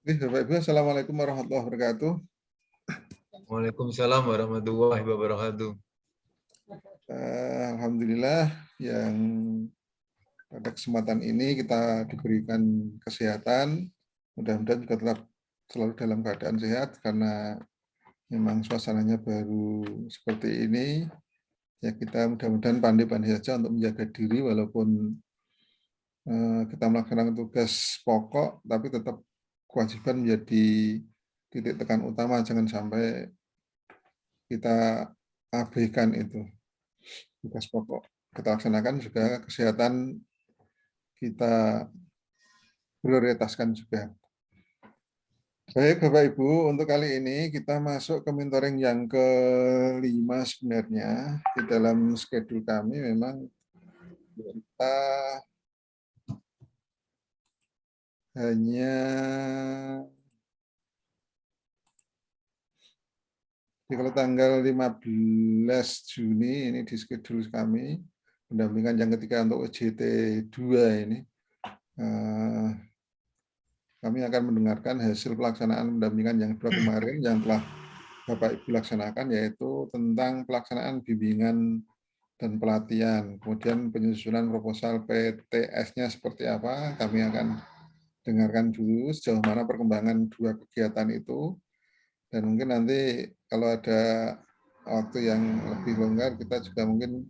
Bapak Ibu, Assalamualaikum warahmatullahi wabarakatuh. Waalaikumsalam warahmatullahi wabarakatuh. Alhamdulillah yang pada kesempatan ini kita diberikan kesehatan. Mudah-mudahan juga tetap selalu dalam keadaan sehat karena memang suasananya baru seperti ini. Ya kita mudah-mudahan pandai-pandai saja untuk menjaga diri walaupun kita melaksanakan tugas pokok, tapi tetap kewajiban menjadi titik tekan utama, jangan sampai kita abaikan itu tugas pokok. Kita laksanakan juga kesehatan kita prioritaskan juga. Baik Bapak Ibu, untuk kali ini kita masuk ke mentoring yang kelima sebenarnya. Di dalam schedule kami memang kita hanya kalau tanggal 15 Juni ini di schedule kami pendampingan yang ketiga untuk UJT 2 ini kami akan mendengarkan hasil pelaksanaan pendampingan yang kedua kemarin yang telah Bapak Ibu laksanakan, yaitu tentang pelaksanaan bimbingan dan pelatihan. Kemudian penyusunan proposal PTS-nya seperti apa, kami akan dengarkan dulu sejauh mana perkembangan dua kegiatan itu. Dan mungkin nanti kalau ada waktu yang lebih longgar, kita juga mungkin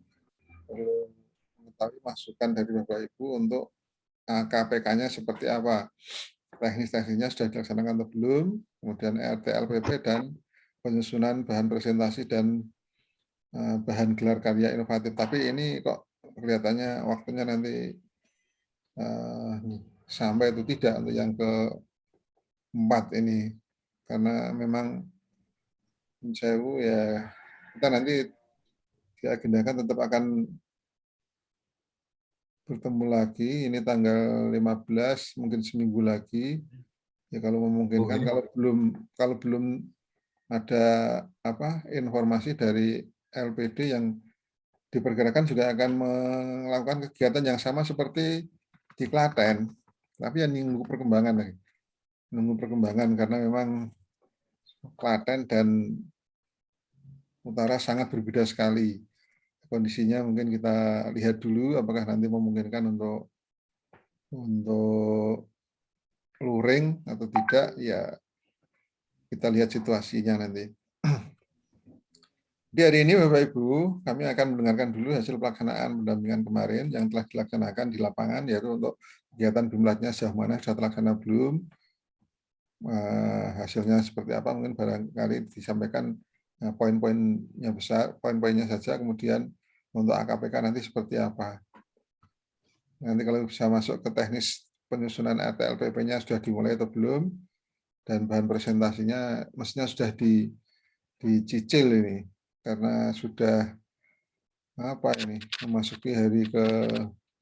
perlu mengetahui masukan dari Bapak Ibu untuk KPK-nya seperti apa. Teknis-teknisnya sudah dilaksanakan atau belum, kemudian RTLPP dan penyusunan bahan presentasi dan bahan gelar karya inovatif. Tapi ini kok kelihatannya waktunya nanti sampai itu tidak untuk yang keempat ini, karena memang Sewu ya kita nanti diagendakan tetap akan bertemu lagi, ini tanggal 15, mungkin seminggu lagi. Ya kalau memungkinkan, kalau belum ada informasi dari LPD yang diperkirakan juga akan melakukan kegiatan yang sama seperti di Klaten, tapi yang nunggu perkembangan karena memang Klaten dan Utara sangat berbeda sekali kondisinya. Mungkin kita lihat dulu apakah nanti memungkinkan untuk luring atau tidak, ya kita lihat situasinya nanti. Di hari ini Bapak Ibu, kami akan mendengarkan dulu hasil pelaksanaan pendampingan kemarin yang telah dilaksanakan di lapangan, yaitu untuk kegiatan BIMLAT-nya sejauh mana sudah terlaksana belum, hasilnya seperti apa, mungkin barangkali disampaikan poin-poinnya besar, poin-poinnya saja, kemudian untuk AKPK nanti seperti apa. Nanti kalau bisa masuk ke teknis penyusunan RTLPP-nya sudah dimulai atau belum, dan bahan presentasinya mestinya sudah dicicil ini, karena sudah memasuki hari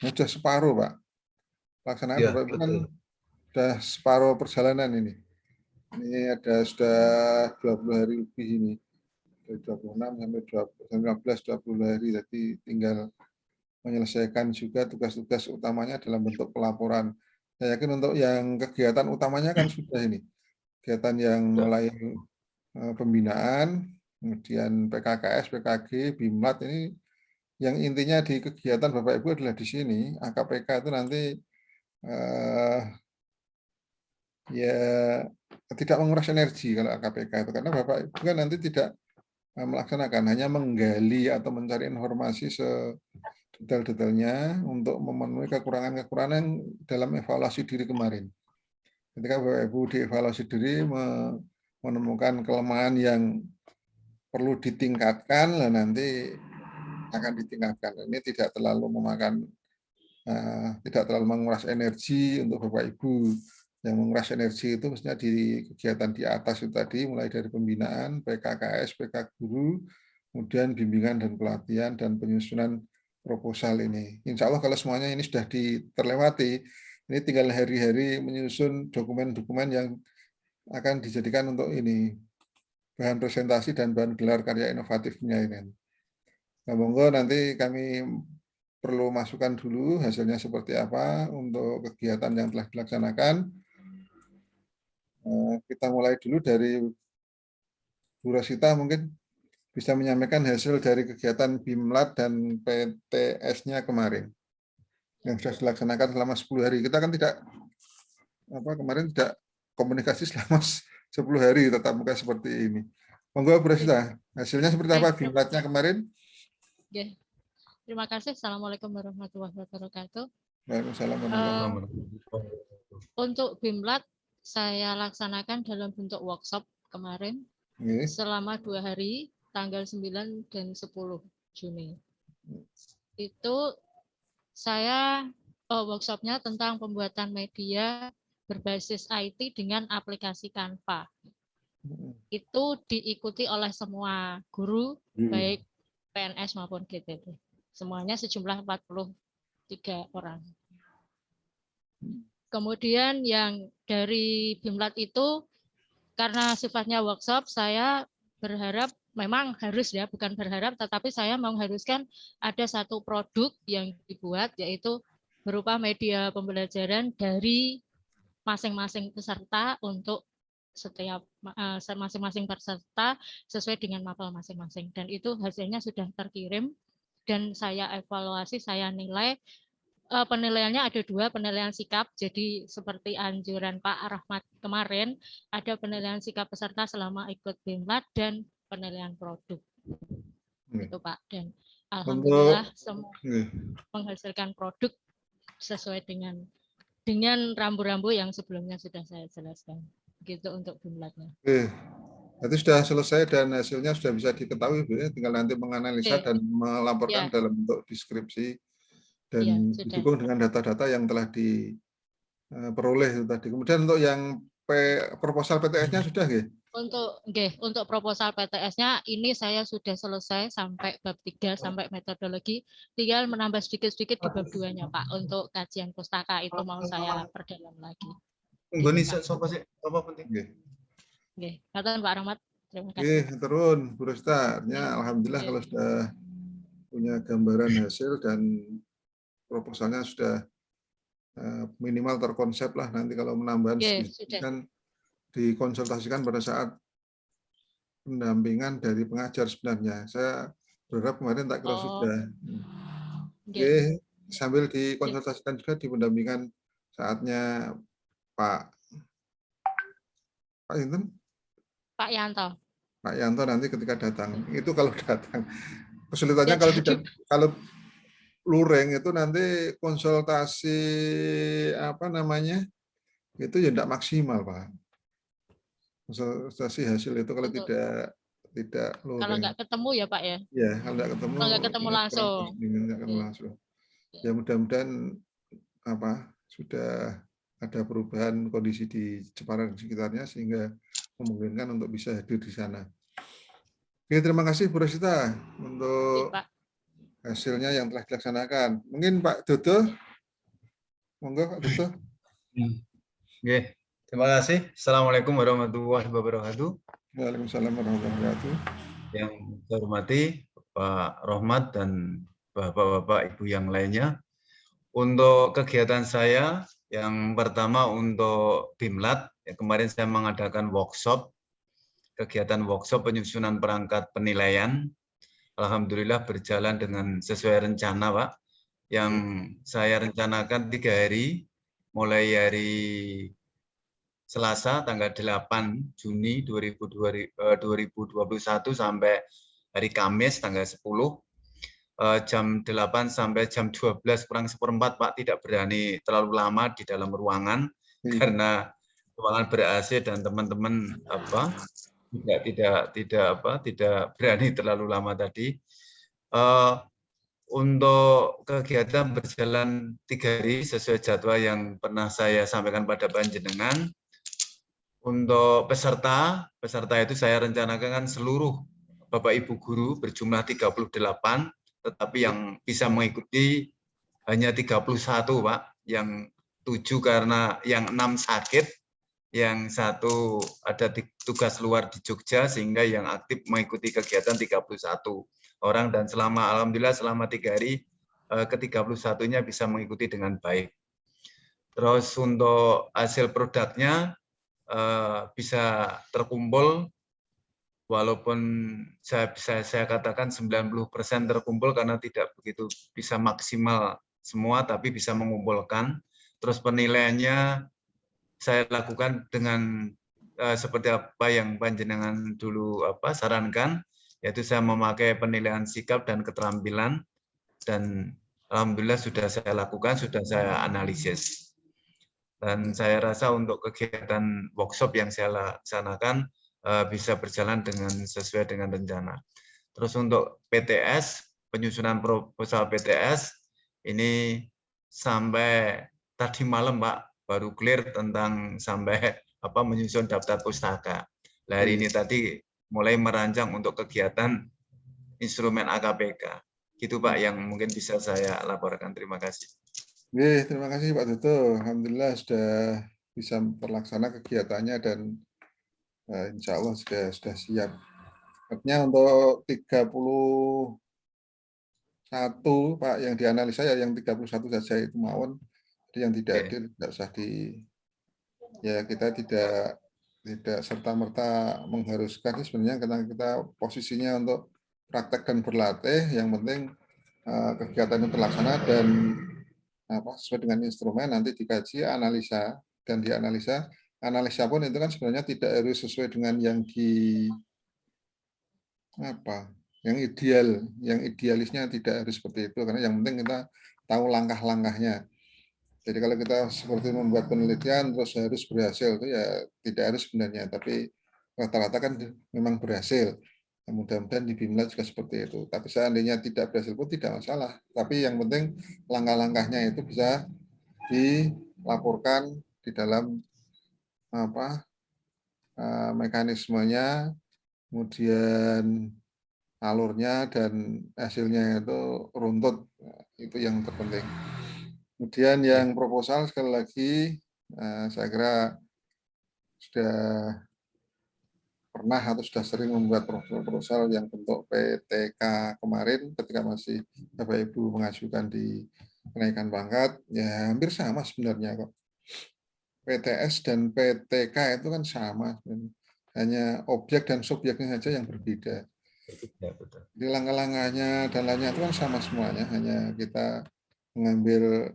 sudah separuh Pak. Pelaksanaan Ya, Bapak Ibu kan betul. sudah separuh perjalanan ini. Ini ada sudah 20 hari lebih ini. Dari 26 sampai 15-20 hari, jadi tinggal menyelesaikan juga tugas-tugas utamanya dalam bentuk pelaporan. Saya yakin untuk yang kegiatan utamanya kan sudah ini. Kegiatan yang mulai pembinaan, kemudian PKKS, PKG, BIMLAT ini yang intinya di kegiatan Bapak Ibu adalah di sini. AKPK itu nanti ya tidak menguras energi kalau AKPK itu, karena Bapak Ibu kan nanti tidak melaksanakan, hanya menggali atau mencari informasi sedetail-detailnya untuk memenuhi kekurangan-kekurangan dalam evaluasi diri kemarin. Ketika Bapak Ibu dievaluasi diri menemukan kelemahan yang perlu ditingkatkan, lah nanti akan ditingkatkan. Ini tidak terlalu tidak terlalu menguras energi untuk Bapak Ibu. Yang menguras energi itu mestinya di kegiatan di atas itu tadi, mulai dari pembinaan, PKKS, PK Guru, kemudian bimbingan dan pelatihan, dan penyusunan proposal ini. Insya Allah kalau semuanya ini sudah terlewati, ini tinggal hari-hari menyusun dokumen-dokumen yang akan dijadikan untuk ini, bahan presentasi dan bahan gelar karya inovatifnya ini. Nah, monggo nanti kami perlu masukan dulu hasilnya seperti apa untuk kegiatan yang telah dilaksanakan. Kita mulai dulu dari Bu Rosita, mungkin bisa menyampaikan hasil dari kegiatan BIMLAT dan PTS-nya kemarin yang sudah dilaksanakan selama 10 hari. Kita kan kemarin tidak komunikasi selama 10 hari tetap muka seperti ini. Monggo Bu Rosita, hasilnya seperti apa BIMLAT-nya kemarin? Terima kasih. Assalamualaikum warahmatullahi wabarakatuh. Waalaikumsalam warahmatullahi wabarakatuh. Untuk BIMLAT saya laksanakan dalam bentuk workshop kemarin selama 2 hari, tanggal 9 dan 10 Juni. Itu saya workshopnya tentang pembuatan media berbasis IT dengan aplikasi Canva. Itu diikuti oleh semua guru, baik PNS maupun GTD. Semuanya sejumlah 43 orang. Kemudian yang dari BIMLAT itu, karena sifatnya workshop, saya berharap, memang harus ya, bukan berharap, tetapi saya mengharuskan ada satu produk yang dibuat, yaitu berupa media pembelajaran dari masing-masing peserta untuk setiap masing-masing peserta sesuai dengan mapel masing-masing. Dan itu hasilnya sudah terkirim dan saya evaluasi, saya nilai. Penilaiannya ada 2, penilaian sikap. Jadi seperti anjuran Pak Rahmat kemarin, ada penilaian sikap peserta selama ikut BIMLAT dan penilaian produk. Itu Pak. Dan alhamdulillah semua menghasilkan produk sesuai dengan rambu-rambu yang sebelumnya sudah saya jelaskan. Gitu untuk BIMLAT-nya. Berarti sudah selesai dan hasilnya sudah bisa diketahui, Bu, ya? Tinggal nanti menganalisa dan melaporkan dalam bentuk deskripsi dan didukung dengan data-data yang telah diperoleh tadi. Kemudian untuk yang proposal PTS-nya sudah nggih? Untuk proposal PTS-nya ini saya sudah selesai sampai bab 3 sampai metodologi, tinggal menambah sedikit-sedikit di bab 2-nya Pak. Untuk kajian pustaka itu mau saya perdalam lagi. Indonesia sopo sih? Apa penting? Nggih, katakan Pak Rahmat. Terima kasih. Turun Bu Rosita. Alhamdulillah kalau sudah punya gambaran hasil dan proposalnya sudah minimal terkonsep lah. Nanti kalau menambah kan dikonsultasikan pada saat pendampingan dari pengajar sebenarnya. Saya berharap kemarin tak kira sudah. Sambil dikonsultasikan juga di pendampingan saatnya Pak Inten? Pak Yanto. Pak Yanto nanti ketika datang. Itu kalau datang. Kesulitannya kalau luring itu nanti konsultasi itu ya tidak maksimal, Pak. Konsultasi hasil itu kalau tidak luring. Kalau nggak ketemu ya Pak ya? Ya, kalau nggak ketemu langsung. Ya mudah-mudahan sudah ada perubahan kondisi di Jepara dan sekitarnya sehingga memungkinkan untuk bisa hadir di sana. Oke, terima kasih Bu Rosita untuk hasilnya yang telah dilaksanakan. Mungkin Pak Dodo, monggo Pak Dodo. Oke, terima kasih. Assalamualaikum warahmatullahi wabarakatuh. Waalaikumsalam warahmatullahi wabarakatuh. Yang saya hormati Pak Rohmat dan Bapak-Bapak Ibu yang lainnya. Untuk kegiatan saya, yang pertama untuk BIMLAT, kemarin saya mengadakan kegiatan workshop penyusunan perangkat penilaian. Alhamdulillah berjalan dengan sesuai rencana, Pak. Yang saya rencanakan 3 hari, mulai hari Selasa tanggal 8 Juni 2021 sampai hari Kamis tanggal 10. Jam 8 sampai jam 12 kurang seperempat, Pak, tidak berani terlalu lama di dalam ruangan karena ruangan ber-AC dan teman-teman tidak berani terlalu lama tadi. Untuk kegiatan berjalan 3 hari sesuai jadwal yang pernah saya sampaikan pada panjenengan. Untuk peserta itu saya rencanakan seluruh Bapak Ibu guru berjumlah 38, tetapi yang bisa mengikuti hanya 31, Pak. Yang 7 karena yang 6 sakit, yang 1 ada tugas luar di Jogja, sehingga yang aktif mengikuti kegiatan 31 orang, dan alhamdulillah selama 3 hari ke-31-nya bisa mengikuti dengan baik. Terus untuk hasil produknya, bisa terkumpul, walaupun saya katakan 90% terkumpul karena tidak begitu bisa maksimal semua, tapi bisa mengumpulkan. Terus penilaiannya saya lakukan dengan seperti apa yang panjenengan dulu sarankan, yaitu saya memakai penilaian sikap dan keterampilan, dan alhamdulillah sudah saya lakukan, sudah saya analisis. Dan saya rasa untuk kegiatan workshop yang saya laksanakan bisa berjalan sesuai dengan rencana. Terus untuk PTS, penyusunan proposal PTS, ini sampai tadi malam Pak, baru clear tentang sampai menyusun daftar pustaka. Hari ini tadi mulai merancang untuk kegiatan instrumen AKPK. Gitu Pak yang mungkin bisa saya laporkan. Terima kasih. Terima kasih Pak Duto. Alhamdulillah sudah bisa terlaksana kegiatannya dan insya Allah sudah siap. Artinya untuk 31 Pak yang dianalisa ya yang 31 saja itu mawon. Jadi yang tidak hadir tidak usah kita tidak serta-merta mengharuskan. Sebenarnya karena kita posisinya untuk praktek dan berlatih, yang penting kegiatan itu terlaksana dan sesuai dengan instrumen, nanti dikaji, analisa, dan dianalisa. Analisa pun itu kan sebenarnya tidak harus sesuai dengan yang yang idealisnya tidak harus seperti itu, karena yang penting kita tahu langkah-langkahnya. Jadi kalau kita seperti membuat penelitian terus harus berhasil, itu ya tidak harus sebenarnya, tapi rata-rata kan memang berhasil. Mudah-mudahan di BIMLAT juga seperti itu. Tapi seandainya tidak berhasil pun tidak masalah. Tapi yang penting langkah-langkahnya itu bisa dilaporkan di dalam mekanismenya, kemudian alurnya dan hasilnya itu runtut. Itu yang terpenting. Kemudian yang proposal sekali lagi saya kira sudah pernah atau sudah sering membuat proposal yang bentuk PTK kemarin ketika masih Bapak Ibu mengajukan di kenaikan pangkat, ya hampir sama sebenarnya kok. PTS dan PTK itu kan sama, hanya objek dan subjeknya saja yang berbeda. Di langkah-langkahnya dan lainnya itu kan sama semuanya, hanya kita mengambil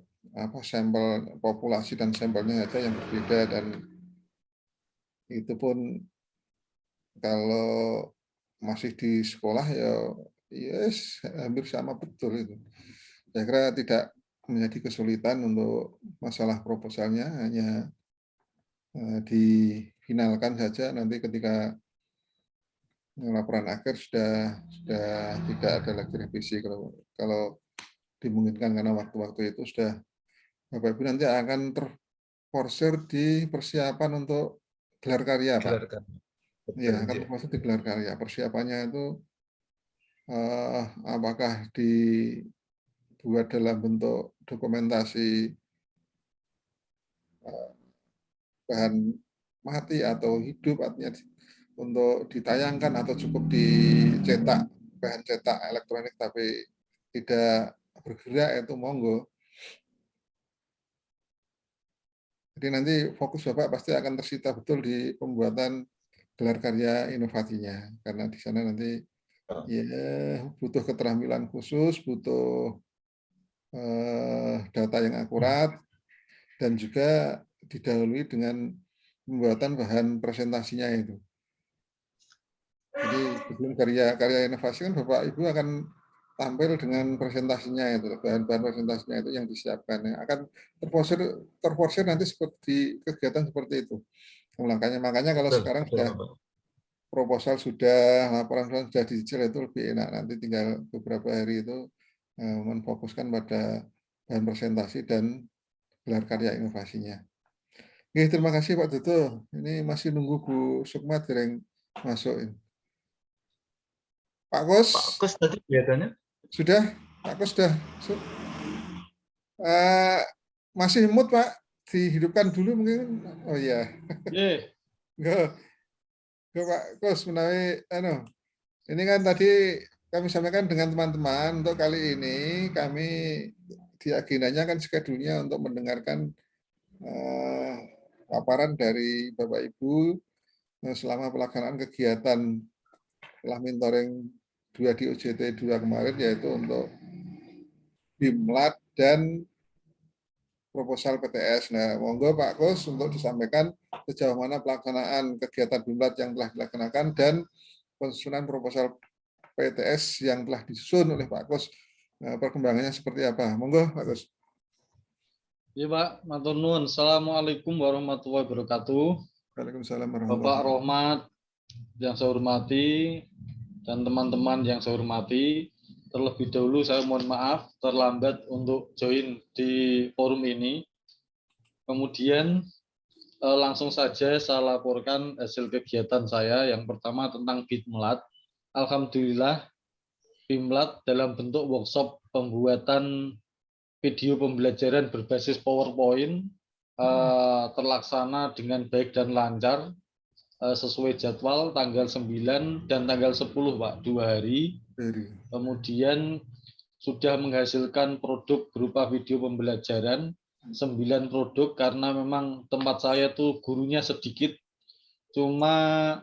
sampel populasi dan sampelnya saja yang berbeda, dan itu pun kalau masih di sekolah ya yes, hampir sama betul itu. Saya kira tidak menjadi kesulitan untuk masalah proposalnya, hanya difinalkan saja nanti ketika laporan akhir sudah tidak ada lagi revisi kalau dimungkinkan, karena waktu-waktu itu sudah Bapak Ibu nanti akan terforsir di persiapan untuk gelar karya Pak. Ya, akan termasuk di gelar karya. Persiapannya itu apakah dibuat dalam bentuk dokumentasi bahan mati atau hidup, artinya untuk ditayangkan, atau cukup dicetak, bahan cetak elektronik tapi tidak bergerak, itu monggo. Jadi nanti fokus Bapak pasti akan tersita betul di pembuatan gelar karya inovasinya, karena di sana nanti ya butuh keterampilan khusus, butuh data yang akurat, dan juga didahului dengan pembuatan bahan presentasinya itu. Jadi sebelum karya inovasi kan Bapak Ibu akan tampil dengan presentasinya itu, bahan-bahan presentasinya itu yang disiapkan. Akan terforsir nanti seperti kegiatan seperti itu. Makanya kalau sekarang sudah proposal, laporan sudah dicicil, itu lebih enak. Nanti tinggal beberapa hari itu menfokuskan pada bahan presentasi dan gelar karya inovasinya. Oke, terima kasih Pak Duto. Ini masih nunggu Bu Sukma dereng masukin. Pak Kus tadi kelihatannya sudah. Pak Kus sudah. Masih mood Pak, dihidupkan dulu mungkin. Oh iya. Enggak Pak Kus menawi ini kan tadi kami sampaikan dengan teman-teman, untuk kali ini kami di agendanya kan schedule-nya untuk mendengarkan paparan dari Bapak Ibu selama pelaksanaan kegiatan setelah mentoring 2 di UJT 2 kemarin, yaitu untuk BIMLAT dan proposal PTS. Nah, monggo Pak Kus untuk disampaikan sejauh mana pelaksanaan kegiatan BIMLAT yang telah dilaksanakan dan penyusunan proposal PTS yang telah disusun oleh Pak Kus. Nah, perkembangannya seperti apa? Monggo Pak Kus. Iya Pak, matur nuwun. Assalamualaikum warahmatullahi wabarakatuh. Waalaikumsalam warahmatullahi Bapak wabarakatuh. Rohmat yang saya hormati dan teman-teman yang saya hormati, terlebih dahulu saya mohon maaf terlambat untuk join di forum ini. Kemudian langsung saja saya laporkan hasil kegiatan saya. Yang pertama tentang BIMLAT. Alhamdulillah BIMLAT dalam bentuk workshop pembuatan video pembelajaran berbasis PowerPoint terlaksana dengan baik dan lancar sesuai jadwal tanggal 9 dan tanggal 10 Pak, 2 hari. Kemudian sudah menghasilkan produk berupa video pembelajaran 9 produk karena memang tempat saya tuh gurunya sedikit, cuma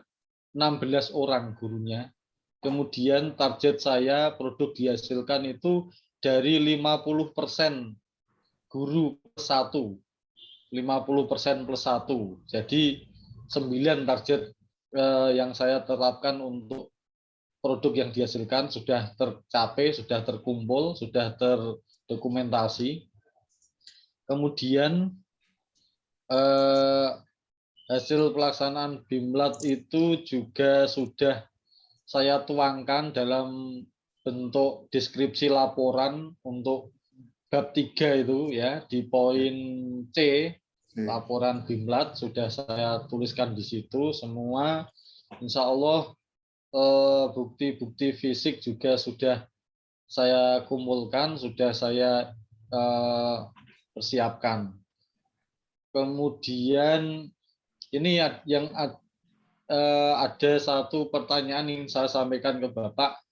16 orang gurunya. Kemudian target saya produk dihasilkan itu dari 50% guru plus 1, 50% plus 1. Jadi 9 target yang saya terapkan untuk produk yang dihasilkan sudah tercapai, sudah terkumpul, sudah terdokumentasi. Kemudian hasil pelaksanaan BIMLAT itu juga sudah saya tuangkan dalam bentuk deskripsi laporan untuk bab 3 itu ya, di poin C, laporan BIMLAT sudah saya tuliskan di situ semua. Insya Allah bukti-bukti fisik juga sudah saya kumpulkan, sudah saya persiapkan. Kemudian ini yang ada satu pertanyaan yang saya sampaikan ke Bapak.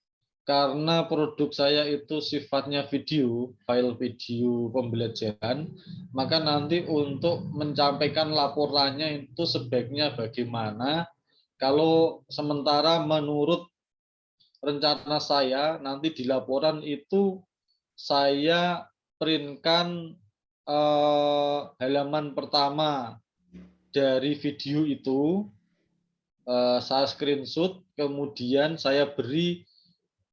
Karena produk saya itu sifatnya video, file video pembelajaran, maka nanti untuk menyampaikan laporannya itu sebaiknya bagaimana. Kalau sementara menurut rencana saya, nanti di laporan itu saya printkan halaman pertama dari video itu, saya screenshot, kemudian saya beri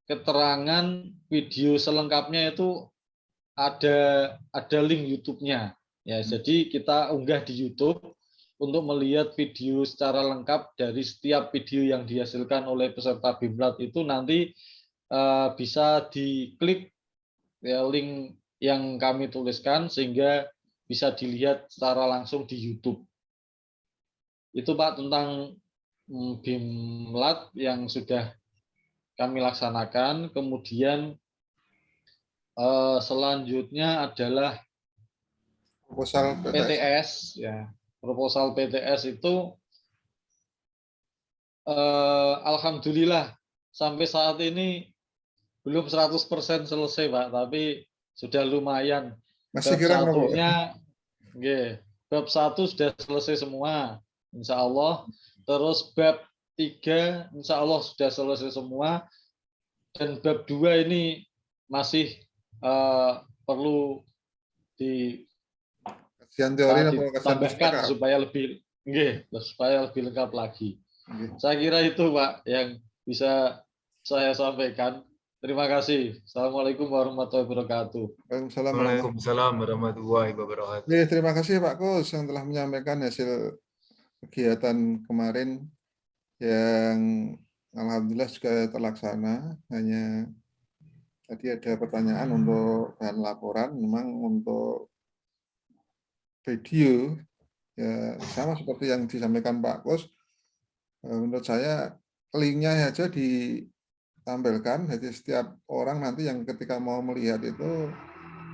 keterangan video selengkapnya itu ada link YouTube-nya ya. Jadi kita unggah di YouTube untuk melihat video secara lengkap dari setiap video yang dihasilkan oleh peserta BIMLAT itu. Nanti bisa diklik ya, link yang kami tuliskan sehingga bisa dilihat secara langsung di YouTube. Itu Pak tentang BIMLAT yang sudah kami laksanakan. Kemudian selanjutnya adalah Proposal PTS ya. Proposal PTS itu alhamdulillah sampai saat ini belum 100% selesai Pak, tapi sudah lumayan. Masih Bab kira satunya bab 1 sudah selesai semua insya Allah. Terus bab 3 insya Allah sudah selesai semua, dan bab 2 ini masih perlu ditambahkan supaya lebih lengkap lagi. Saya kira itu Pak yang bisa saya sampaikan. Terima kasih. Assalamualaikum warahmatullahi wabarakatuh. Waalaikumsalam warahmatullahi wabarakatuh. Terima kasih Pak Kus yang telah menyampaikan hasil kegiatan kemarin yang alhamdulillah juga terlaksana. Hanya tadi ada pertanyaan untuk bahan laporan, memang untuk video ya sama seperti yang disampaikan Pak Kus. Menurut saya linknya saja ditampilkan, jadi setiap orang nanti yang ketika mau melihat itu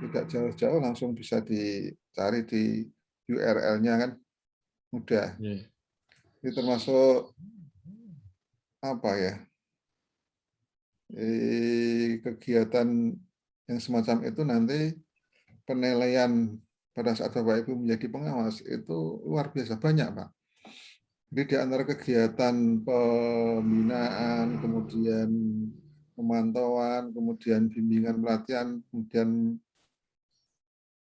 tidak jauh-jauh langsung bisa dicari di URL-nya kan mudah. Ini termasuk apa ya? Kegiatan yang semacam itu nanti penilaian pada saat Bapak Ibu menjadi pengawas itu luar biasa banyak, Pak. Jadi di antara kegiatan pembinaan, kemudian pemantauan, kemudian bimbingan pelatihan, kemudian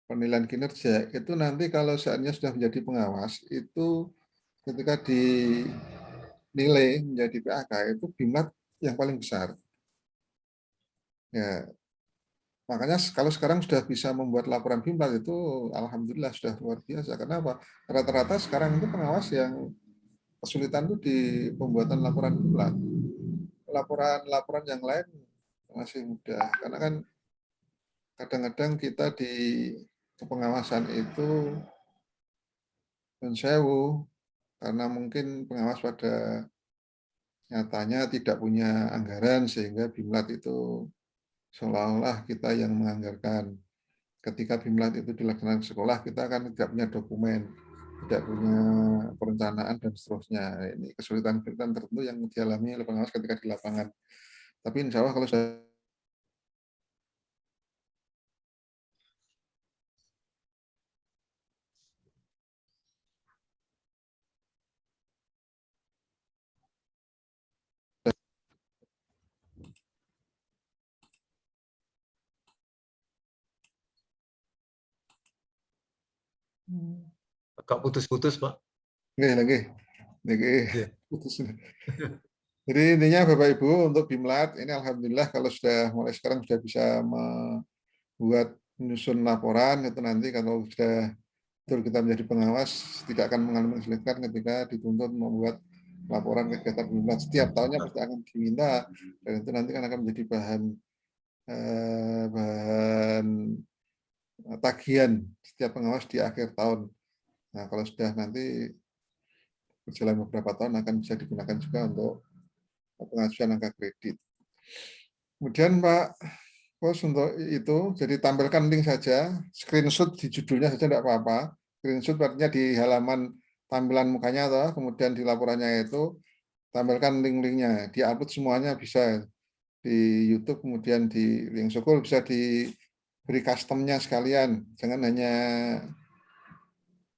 penilaian kinerja, itu nanti kalau saatnya sudah menjadi pengawas, itu ketika dinilai menjadi PAK, itu BIMLAT yang paling besar. Ya, makanya kalau sekarang sudah bisa membuat laporan BIMLAT itu alhamdulillah sudah luar biasa. Kenapa? Rata-rata sekarang itu pengawas yang kesulitan itu di pembuatan laporan BIMLAT. Laporan-laporan yang lain masih mudah. Karena kan kadang-kadang kita di kepengawasan itu mensewu karena mungkin pengawas pada nyatanya tidak punya anggaran sehingga BIMLAT itu seolah-olah kita yang menganggarkan. Ketika BIMLAT itu dilaksanakan di sekolah, kita kan tidak punya dokumen, tidak punya perencanaan dan seterusnya. Ini kesulitan-kesulitan tertentu yang dialami oleh pengawas ketika di lapangan. Tapi insya Allah kalau saya Agak putus-putus, Pak. lagi putus. Jadi intinya Bapak Ibu untuk BIMLAT ini alhamdulillah kalau sudah mulai sekarang sudah bisa membuat menyusun laporan itu nanti kalau sudah betul kita menjadi pengawas tidak akan mengalami kesulitan ketika dituntut membuat laporan kegiatan BIMLAT setiap tahunnya pasti akan diminta dan itu nanti kan akan menjadi bahan tagihan setiap pengawas di akhir tahun. Nah kalau sudah nanti berjalan beberapa tahun akan bisa digunakan juga untuk pengasuhan angka kredit. Kemudian Pak Bos untuk itu, jadi tampilkan link saja, screenshot di judulnya saja tidak apa-apa. Screenshot artinya di halaman tampilan mukanya atau kemudian di laporannya itu tampilkan link-linknya, di-upload semuanya bisa di YouTube, kemudian di link Sukul bisa diberi customnya sekalian, jangan hanya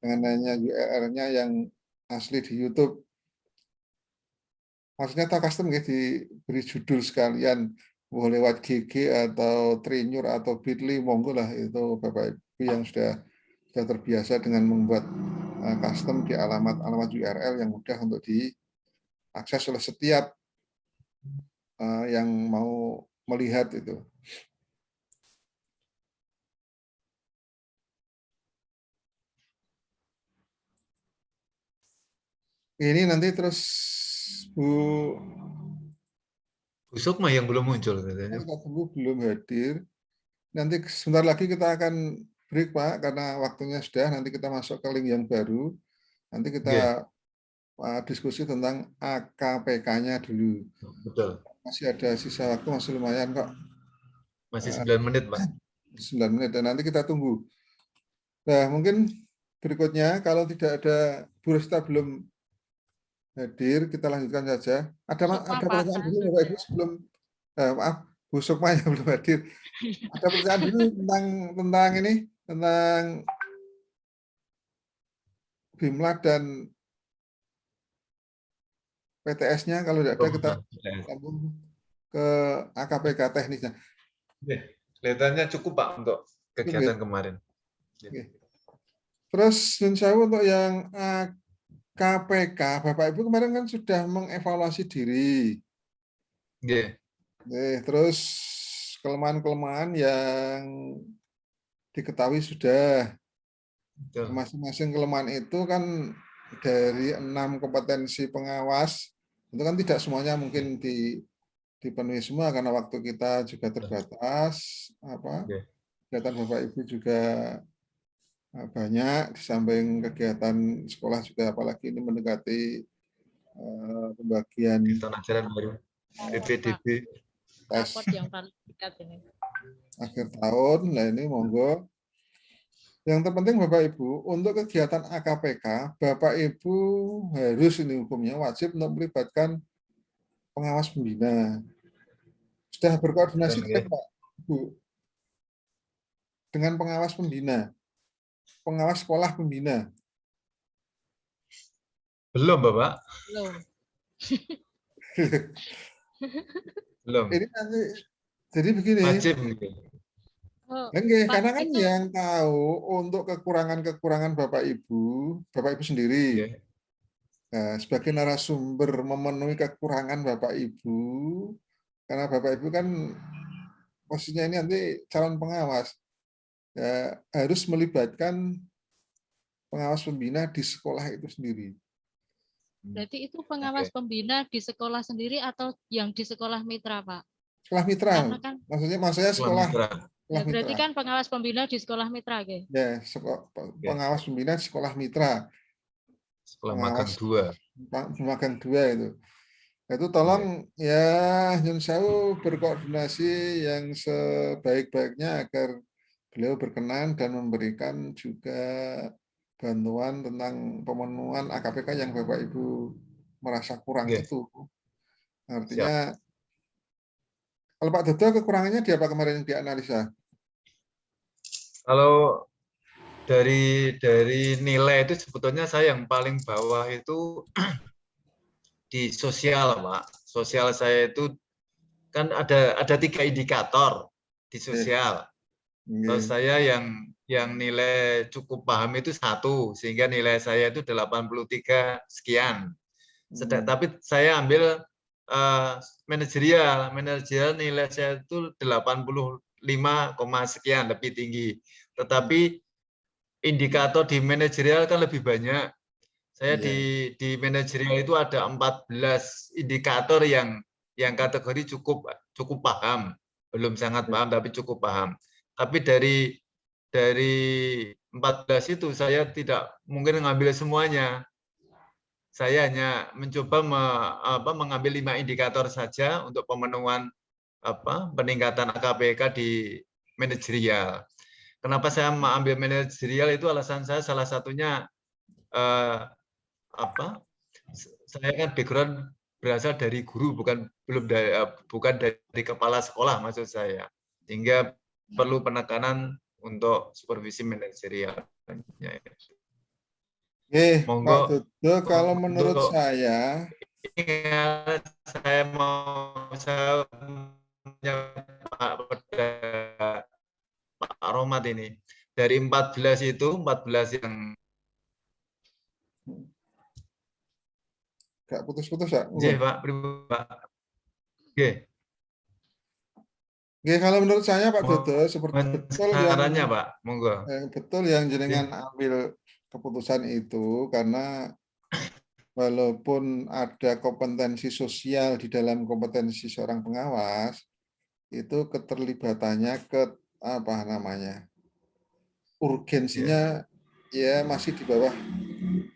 URL-nya yang asli di YouTube. Maksudnya tak custom ya, diberi judul sekalian, boleh lewat GG atau Trinure atau Bitly, monggo lah itu Bapak Ibu yang sudah terbiasa dengan membuat custom di alamat URL yang mudah untuk diakses oleh setiap yang mau melihat itu. Ini nanti terus Bu Sukma yang belum muncul katanya. Kita tunggu belum hadir. Nanti sebentar lagi kita akan break Pak karena waktunya sudah. Nanti kita masuk ke link yang baru. Nanti kita diskusi tentang AKPK-nya dulu. Betul. Masih ada sisa waktu, masih lumayan kok. Masih 9 menit, Pak. 9 menit, dan nanti kita tunggu. Nah, mungkin berikutnya, kalau tidak ada Bu Resta belum hadir, kita lanjutkan saja. Ada pertanyaan dulu, Bapak Ibu, sebelum, maaf, Bu Sukma yang belum hadir. Ada pertanyaan dulu tentang ini, tentang BIMLAT dan PTS-nya. Kalau tidak ada, kita sambung ke AKPK teknisnya. Kelihatannya cukup Pak untuk kegiatan kemarin. Terus insya Allah untuk yang KPK, Bapak Ibu kemarin kan sudah mengevaluasi diri. Terus kelemahan-kelemahan yang diketahui sudah. Masing-masing kelemahan itu kan dari 6 kompetensi pengawas, itu kan tidak semuanya mungkin dipenuhi semua karena waktu kita juga terbatas. Kegiatan Bapak Ibu juga banyak, di samping kegiatan sekolah juga, apalagi ini mendekati pembagian ajaran baru PPDB tes yang paling dekat ini akhir tahun. Nah ini monggo. Yang terpenting Bapak Ibu, untuk kegiatan AKPK, Bapak Ibu harus, ini hukumnya wajib untuk melibatkan pengawas pembina. Sudah berkoordinasi tidak Pak Ibu dengan pengawas pembina? pengawas sekolah pembina. Belum, Bapak. Belum. Belum. Ini nanti jadi begini. Wajib. Oh, Enggak, Pak, karena kan itu yang tahu untuk kekurangan Bapak Ibu sendiri. Oke. Nah, sebagai narasumber memenuhi kekurangan Bapak Ibu, karena Bapak Ibu kan posisinya ini nanti calon pengawas, ya, harus melibatkan pengawas pembina di sekolah itu sendiri. berarti itu pengawas Oke. pembina di sekolah sendiri atau yang di sekolah mitra, Pak? Sekolah mitra, Karena kan maksudnya sekolah Mitra. ya, berarti mitra. kan pengawas pembina di sekolah mitra, Ge. Ya, pengawas pembina di sekolah mitra, Sekolah magang 2. magang 2 itu. Itu tolong ya Nyun Sewu berkoordinasi yang sebaik-baiknya agar beliau berkenan dan memberikan juga bantuan tentang pemenuhan AKPK yang Bapak Ibu merasa kurang Oke. itu. Siap. Artinya kalau Pak Dodo kekurangannya di apa kemarin yang dianalisa? Kalau dari nilai itu sebetulnya saya yang paling bawah itu di sosial, Pak. Sosial saya itu kan ada 3 indikator di sosial. Terus saya yang nilai cukup paham itu 1, sehingga nilai saya itu 83 sekian. Tapi saya ambil manajerial nilai saya itu 85, sekian, lebih tinggi. Tetapi indikator di manajerial kan lebih banyak. Saya di manajerial itu ada 14 indikator yang kategori cukup paham, belum sangat paham tapi cukup paham. Tapi dari 14 itu saya tidak mungkin mengambil semuanya. Saya hanya mencoba mengambil 5 indikator saja untuk pemenuhan peningkatan AKPK di manajerial. Kenapa saya mengambil manajerial itu alasan saya salah satunya saya kan background berasal dari guru, bukan dari kepala sekolah maksud saya, sehingga perlu penekanan untuk supervisi manajerial. Pak Dodo, kalau menurut saya mau pada Pak Romat ini, dari 14 yang nggak putus-putus ya? Iya, Pak. Oke. Oke, kalau menurut saya Pak Dodo seperti sarannya, Pak, monggo. Betul yang jenengan ambil keputusan itu, karena walaupun ada kompetensi sosial di dalam kompetensi seorang pengawas, itu keterlibatannya urgensinya ya masih di bawah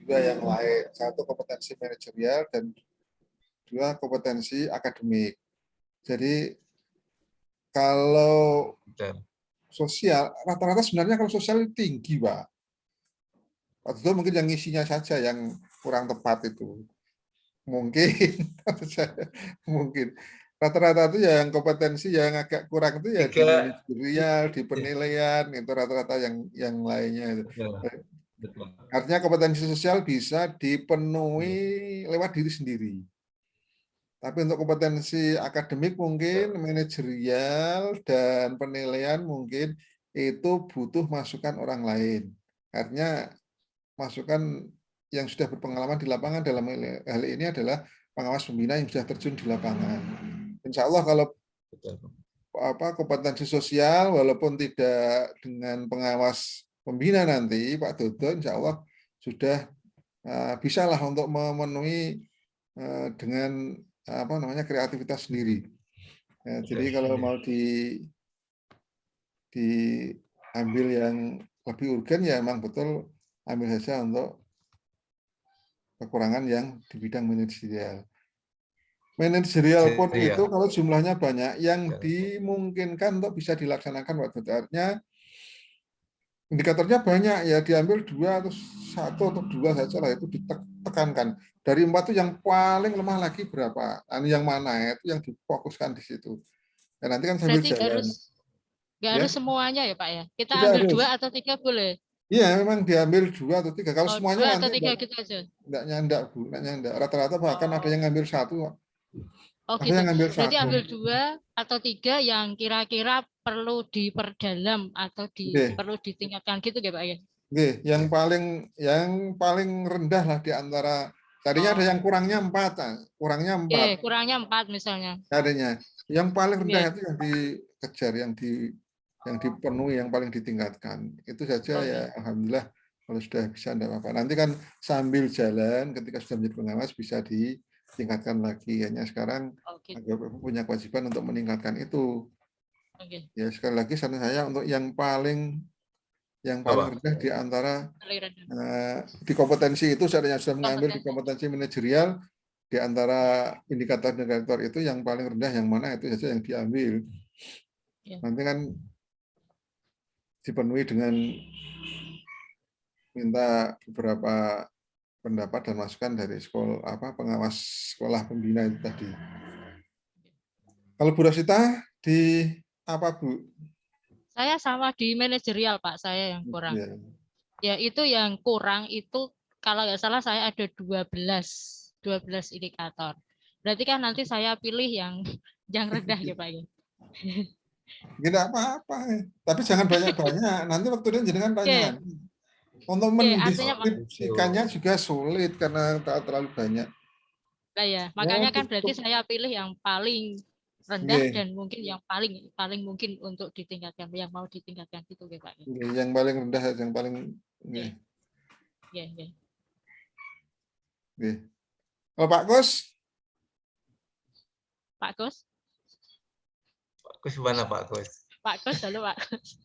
dua yang lain. Satu kompetensi manajerial dan 2 kompetensi akademik. Jadi kalau sosial, rata-rata sebenarnya kalau sosial tinggi, Pak. Itu mungkin yang isinya saja yang kurang tepat itu. Mungkin rata-rata itu yang kompetensi yang agak kurang itu ya di manajerial, di penilaian, itu rata-rata yang lainnya. Betul. Artinya kompetensi sosial bisa dipenuhi lewat diri sendiri. Tapi untuk kompetensi akademik mungkin, manajerial, dan penilaian mungkin itu butuh masukan orang lain. Artinya masukan yang sudah berpengalaman di lapangan dalam hal ini adalah pengawas pembina yang sudah terjun di lapangan. Insya Allah kalau kompetensi sosial, walaupun tidak dengan pengawas pembina nanti, Pak Dodo, insya Allah sudah bisalah untuk memenuhi dengan kreativitas sendiri. Jadi kalau mau diambil yang lebih urgen ya memang betul ambil saja untuk kekurangan yang di bidang manajerial. Manajerial pun itu kalau jumlahnya banyak yang dimungkinkan untuk bisa dilaksanakan waktu artinya indikatornya banyak ya, diambil 2 atau 1 atau 2 saja lah, itu ditekankan. Dari 4 itu yang paling lemah lagi berapa? Yang mana? Itu yang difokuskan di situ. Dan nanti kan sambil berarti jalan. Nggak harus semuanya ya Pak ya? Kita Tidak ambil harus. 2 atau 3 boleh? Iya, memang diambil 2 atau 3. Kalau Oh, semuanya 2 atau nanti 3 gitu aja. enggak nyandak, Bu. Enggak nyandak. Rata-rata bahkan ada Oh. yang ngambil 1. Oh Ada gitu. yang ngambil Berarti 1. ambil 2 atau 3 yang kira-kira perlu diperdalam atau Oke. perlu ditingkatkan gitu ya Pak ya? Oke, yang paling rendah lah di antara tadinya ada yang kurangnya 4, kurangnya 4 Kurangnya 4 misalnya. adanya. Yang paling rendah Oke. itu yang dikejar, yang dipenuhi, yang paling ditingkatkan. Itu saja ya, alhamdulillah kalau sudah bisa enggak apa-apa. Nanti kan sambil jalan ketika sudah menjadi pengawas bisa ditingkatkan lagi. Hanya sekarang AGPF punya kewajiban untuk meningkatkan itu. Oke. Ya sekali lagi saran saya untuk yang paling rendah di antara di kompetensi itu seandainya sudah mengambil di kompetensi manajerial, di antara indikator-indikator itu yang paling rendah yang mana itu saja yang diambil. Nanti kan dipenuhi dengan minta beberapa pendapat dan masukan dari pengawas sekolah pembina itu tadi. Kalau Bu Rosita di apa Bu? Saya sama di manajerial Pak, saya yang kurang. Ya itu yang kurang itu kalau nggak salah saya ada 12 indikator. Berarti kan nanti saya pilih yang rendah ya Pak ya. Tidak apa-apa, tapi jangan banyak-banyak. Nanti waktu itu jenengan tanya. Untuk mendiskusikannya juga sulit karena terlalu banyak. Nah ya, makanya kan berarti saya pilih yang paling rendah dan mungkin yang paling mungkin untuk ditingkatkan, yang mau ditingkatkan gitu ya Pak. Yang paling rendah, yang paling. Oh, Pak Kus? Pak Kus mana Pak Kus? Pak Kus, halo Pak Kus.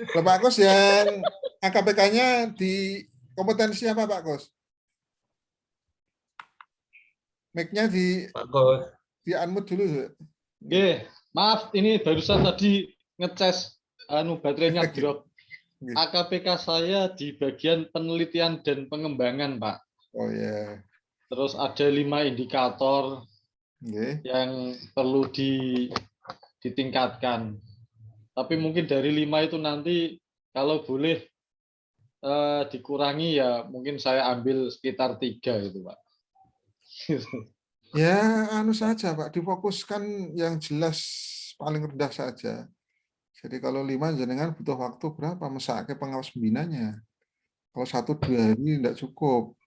Kalau Pak Kus yang AKPK-nya di kompetensi apa Pak Kus? Mic-nya di unmute dulu. Maaf, ini barusan tadi ngecas baterainya drop. AKPK saya di bagian penelitian dan pengembangan, Pak. Oh ya. Terus ada 5 indikator yang perlu ditingkatkan. Tapi mungkin dari 5 itu nanti kalau boleh dikurangi ya mungkin saya ambil sekitar 3 itu, Pak. Ya, saja Pak, difokuskan yang jelas paling rendah saja. Jadi kalau 5 jenengan butuh waktu berapa mesake pengawas pembinanya. Kalau 1-2 hari tidak cukup.